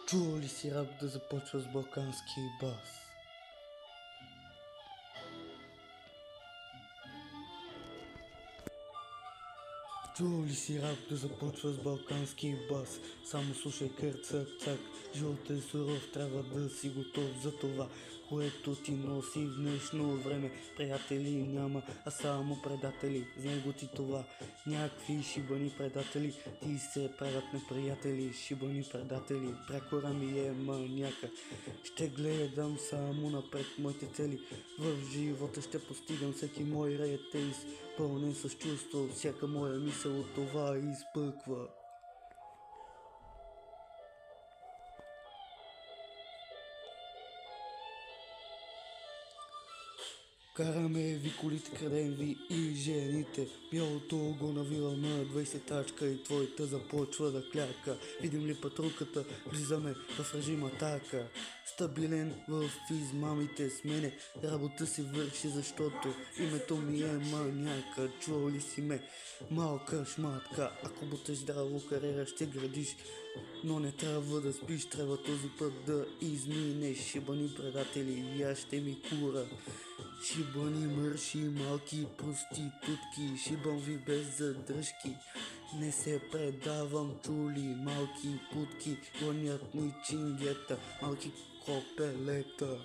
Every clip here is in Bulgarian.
Чувал ли си рап да започва с балкански бас? Чувал ли си рап да започва с балкански бас? Само слушай кърцак-цак, живота е суров, трябва да си готов за това, което ти носи в днешно време. Приятели няма, а само предатели, знай го ти това. Някакви шибани предатели, ти се правят неприятели, шибани предатели, прякора ми е маняка. Ще гледам само напред моите цели, в живота ще постигам всеки мой ред е изпълнен с чувство, всяка моя мисъл от това изпъква. Караме ви колите, крадем ви и жените. Бялото го навива на 20 тачка и твоята започва да кляка. Видим ли патрулката, влизаме в режим атака. Стабилен в измамите с мене, работа си върши, защото името ми е маняка. Чувал ли си ме? Малка шматка, ако буташ здраво кариера ще градиш, но не трябва да спиш, трябва този път да изминеш. Шибани предатели, я ще ми кура. Шибани мърши, малки проститутки, шибам ви без задръжки. Не се предавам, чули, малки путки, гонят ни чингета, малки копелета.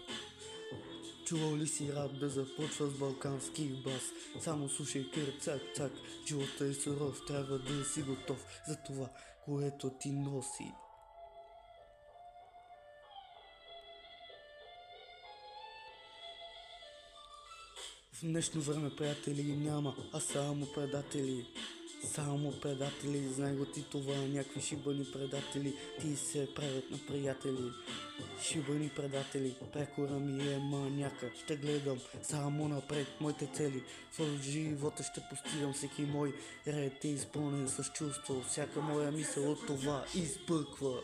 Чувал ли си рап да започва с балкански бас? Само слушай кърцак-цак, живота е суров, трябва да си готов за това, което ти носи. В днешно време приятели няма, а само предатели. Само предатели, знай го ти това, някакви шибани предатели, ти се правят на приятели. Шибани предатели, прекора ми е маняка, ще гледам само напред моите цели. В живота ще постигам всеки мой ред е изпълнен с чувство, всяка моя мисъл от това изпъква.